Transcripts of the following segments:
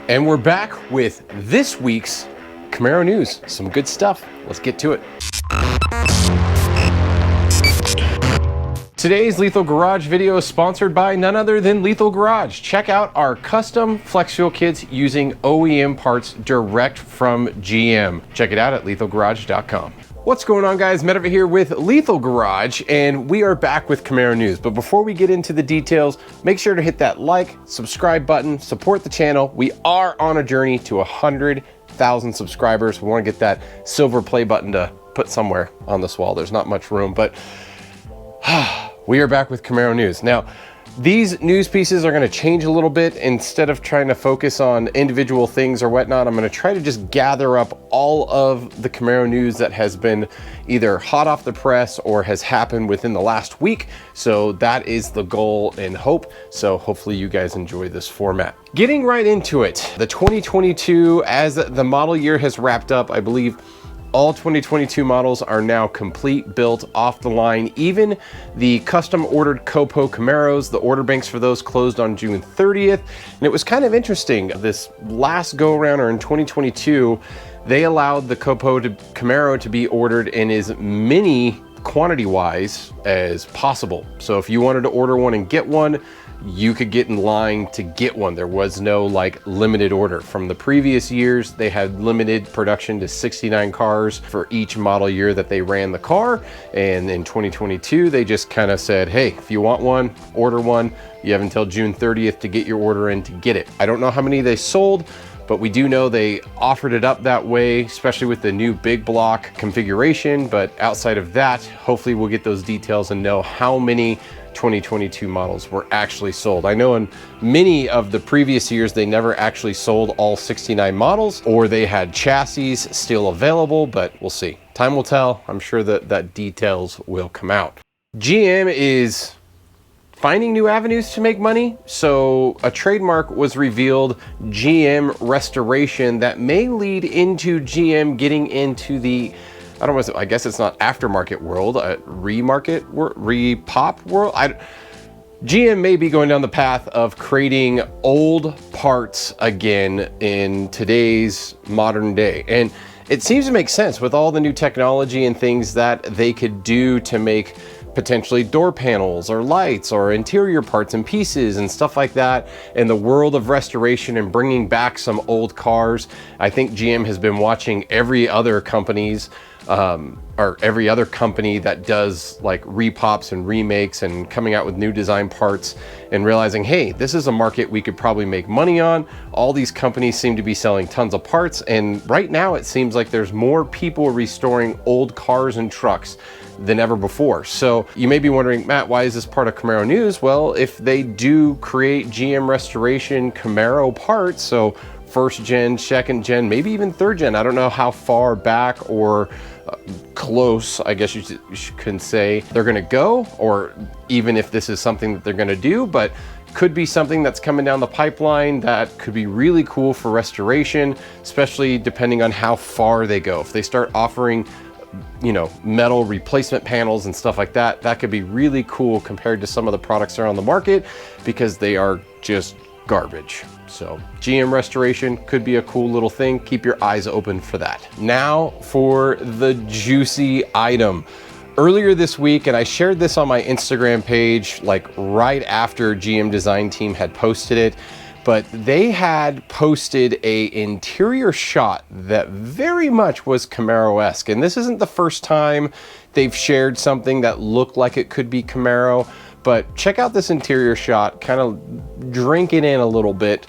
And we're back with this week's Camaro news. Some good stuff. Let's get to it. Today's Lethal Garage video is sponsored by none other than Lethal Garage. Check out our custom flex fuel kits using OEM parts direct from GM. Check it out at lethalgarage.com. What's going on, guys? Matt over here with Lethal Garage, and we are back with Camaro news. But before we get into the details, make sure to hit that like, subscribe button, support the channel. We are on a journey to 100,000 subscribers. We want to get that silver play button to put somewhere on this wall. There's not much room, but we are back with Camaro news. Now, these news pieces are going to change a little bit. Instead of trying to focus on individual things or whatnot, I'm going to try to just gather up all of the Camaro news that has been either hot off the press or has happened within the last week. So that is the goal and hope. So hopefully you guys enjoy this format. Getting right into it, the 2022, as the model year has wrapped up, I believe all 2022 models are now complete, built, off the line. Even the custom ordered COPO Camaros, the order banks for those closed on June 30th. And it was kind of interesting. This last go around, or in 2022, they allowed the COPO Camaro to be ordered in as many quantity wise as possible. So if you wanted to order one and get one, you could get in line to get one. There was no like limited order. From the previous years, they had limited production to 69 cars for each model year that they ran the car. And in 2022, they just kind of said, hey, if you want one, order one. You have until June 30th to get your order in to get it. I don't know how many they sold, but we do know they offered it up that way, especially with the new big block configuration. But outside of that, hopefully we'll get those details and know how many 2022 models were actually sold. I know in many of the previous years, they never actually sold all 69 models, or they had chassis still available, but we'll see. Time will tell. I'm sure that details will come out. GM is finding new avenues to make money. So a trademark was revealed, GM Restoration, that may lead into GM getting into the, I guess it's not aftermarket world, repop world. GM may be going down the path of creating old parts again in today's modern day. And it seems to make sense with all the new technology and things that they could do to make potentially door panels or lights or interior parts and pieces and stuff like that. In the world of restoration and bringing back some old cars, I think GM has been watching every other company's or every other company that does like repops and remakes and coming out with new design parts and realizing, hey, this is a market we could probably make money on. All these companies seem to be selling tons of parts, and right now it seems like there's more people restoring old cars and trucks than ever before. So you may be wondering, Matt, why is this part of Camaro news? Well, if they do create GM Restoration Camaro parts, so first gen, second gen, maybe even third gen, I don't know how far back or close, I guess you can say, they're gonna go, or even if this is something that they're gonna do, but could be something that's coming down the pipeline that could be really cool for restoration, especially depending on how far they go. If they start offering, you know, metal replacement panels and stuff like that, that could be really cool compared to some of the products that are on the market, because they are just garbage. So GM Restoration could be a cool little thing. Keep your eyes open for that. Now for the juicy item. Earlier this week, and I shared this on my Instagram page, like right after GM Design Team had posted it, but they had posted a interior shot that very much was Camaro-esque. And this isn't the first time they've shared something that looked like it could be Camaro. But check out this interior shot, kind of drink it in a little bit.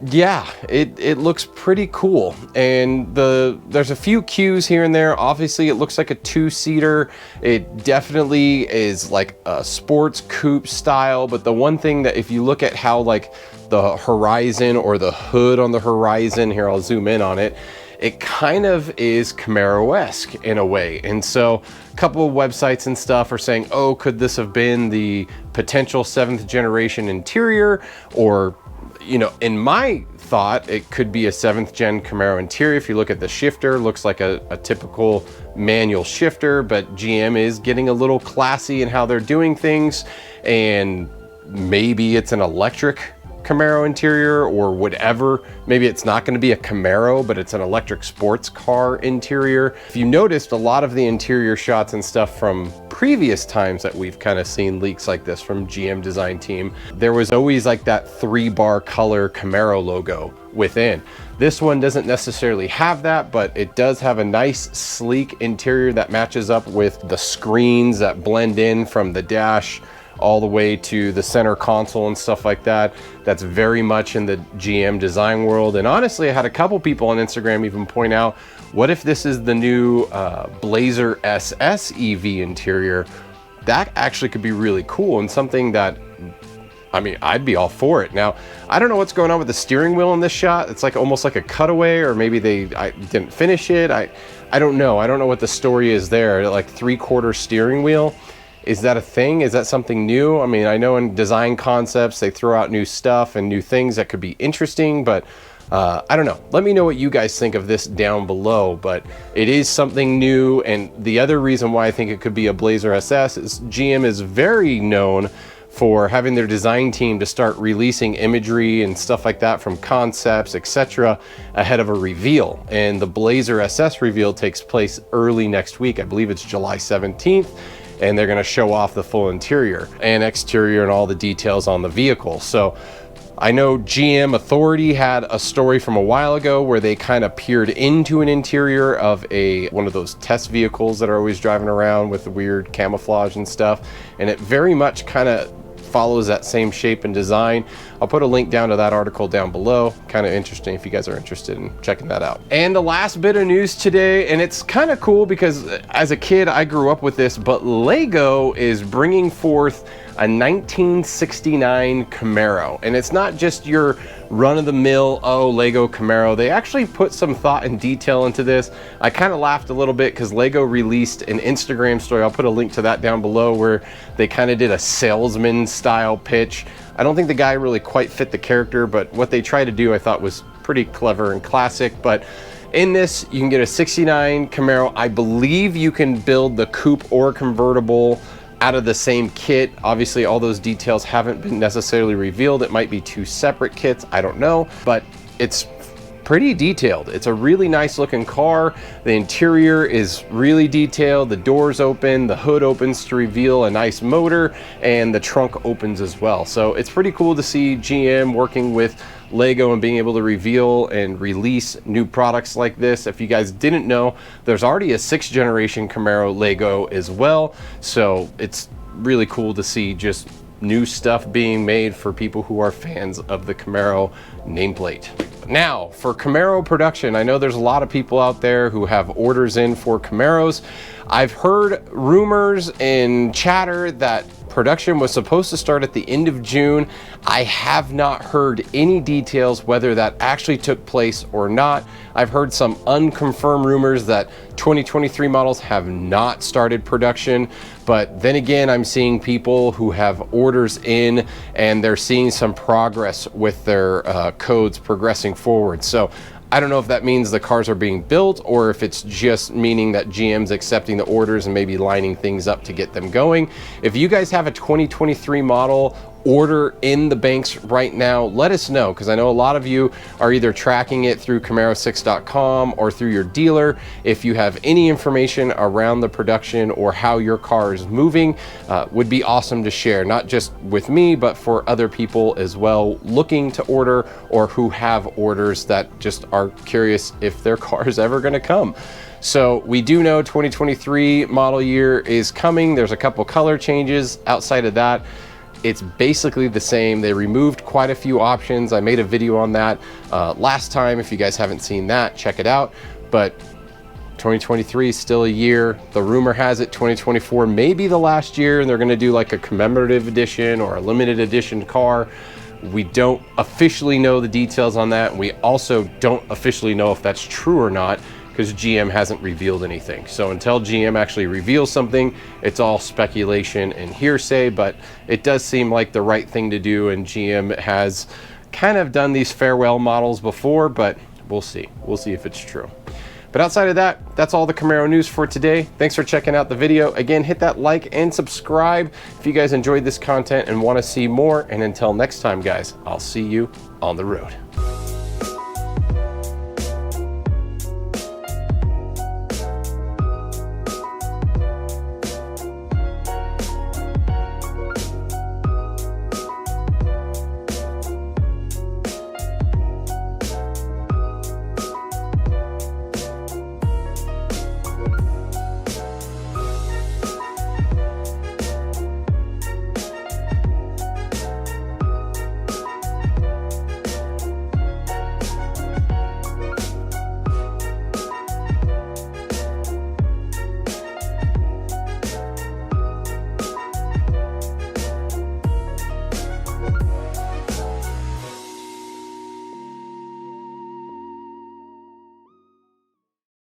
Yeah, it looks pretty cool. And there's a few cues here and there. Obviously, it looks like a two-seater. It definitely is like a sports coupe style. But the one thing that, if you look at how like the horizon or the hood on the horizon, here I'll zoom in on it, it kind of is Camaro-esque in a way. And so a couple of websites and stuff are saying, oh, could this have been the potential 7th generation interior? Or, you know, in my thought, it could be a 7th gen Camaro interior. If you look at the shifter, looks like a typical manual shifter, but GM is getting a little classy in how they're doing things. And maybe it's an electric Camaro interior or whatever. Maybe it's not going to be a Camaro, but it's an electric sports car interior. If you noticed, a lot of the interior shots and stuff from previous times that we've kind of seen leaks like this from GM design team, there was always like that 3-bar color Camaro logo within. This one doesn't necessarily have that, but it does have a nice sleek interior that matches up with the screens that blend in from the dash all the way to the center console and stuff like that. That's very much in the GM design world. And honestly, I had a couple people on Instagram even point out, what if this is the new Blazer SS EV interior? That actually could be really cool and something that, I mean, I'd be all for it. Now, I don't know what's going on with the steering wheel in this shot. It's like almost like a cutaway, or maybe I didn't finish it. I don't know. I don't know what the story is there. Like 3/4 steering wheel. Is that a thing? Is that something new? I mean, I know in design concepts, they throw out new stuff and new things that could be interesting, but I don't know. Let me know what you guys think of this down below, but it is something new. And the other reason why I think it could be a Blazer SS is GM is very known for having their design team to start releasing imagery and stuff like that from concepts, etc., ahead of a reveal. And the Blazer SS reveal takes place early next week. I believe it's July 17th. And they're gonna show off the full interior and exterior and all the details on the vehicle. So I know GM Authority had a story from a while ago where they kind of peered into an interior of one of those test vehicles that are always driving around with the weird camouflage and stuff. And it very much kind of follows that same shape and design. I'll put a link down to that article down below. Kind of interesting if you guys are interested in checking that out. And the last bit of news today, and it's kind of cool because as a kid I grew up with this, but LEGO is bringing forth a 1969 Camaro. And it's not just your run-of-the-mill, oh, LEGO Camaro. They actually put some thought and detail into this. I kind of laughed a little bit because LEGO released an Instagram story. I'll put a link to that down below where they kind of did a salesman style pitch. I don't think the guy really quite fit the character, but what they tried to do I thought was pretty clever and classic. But in this, you can get a 69 Camaro. I believe you can build the coupe or convertible out of the same kit. Obviously, all those details haven't been necessarily revealed. It might be 2 separate kits, I don't know, but it's pretty detailed. It's a really nice looking car. The interior is really detailed. The doors open, the hood opens to reveal a nice motor, and the trunk opens as well. So it's pretty cool to see GM working with LEGO and being able to reveal and release new products like this. If you guys didn't know, there's already a 6th generation Camaro LEGO as well. So it's really cool to see just new stuff being made for people who are fans of the Camaro nameplate. Now, for Camaro Production, I know there's a lot of people out there who have orders in for Camaros. I've heard rumors and chatter that production was supposed to start at the end of June. I have not heard any details whether that actually took place or not. I've heard some unconfirmed rumors that 2023 models have not started production, but then again, I'm seeing people who have orders in and they're seeing some progress with their codes progressing forward. So I don't know if that means the cars are being built or if it's just meaning that GM's accepting the orders and maybe lining things up to get them going. If you guys have a 2023 model order in the banks right now, let us know, because I know a lot of you are either tracking it through Camaro6.com or through your dealer. If you have any information around the production or how your car is moving, would be awesome to share, not just with me, but for other people as well looking to order or who have orders that just are curious if their car is ever going to come. So we do know 2023 model year is coming. There's a couple color changes. Outside of that, it's basically the same. They removed quite a few options. I made a video on that last time. If you guys haven't seen that, check it out. But 2023 is still a year. The rumor has it 2024 may be the last year, and they're going to do like a commemorative edition or a limited edition car. We don't officially know the details on that. We also don't officially know if that's true or not, because GM hasn't revealed anything. So until GM actually reveals something, it's all speculation and hearsay, but it does seem like the right thing to do, and GM has kind of done these farewell models before, but we'll see. We'll see if it's true. But outside of that, that's all the Camaro news for today. Thanks for checking out the video. Again, hit that like and subscribe if you guys enjoyed this content and want to see more. And until next time, guys, I'll see you on the road.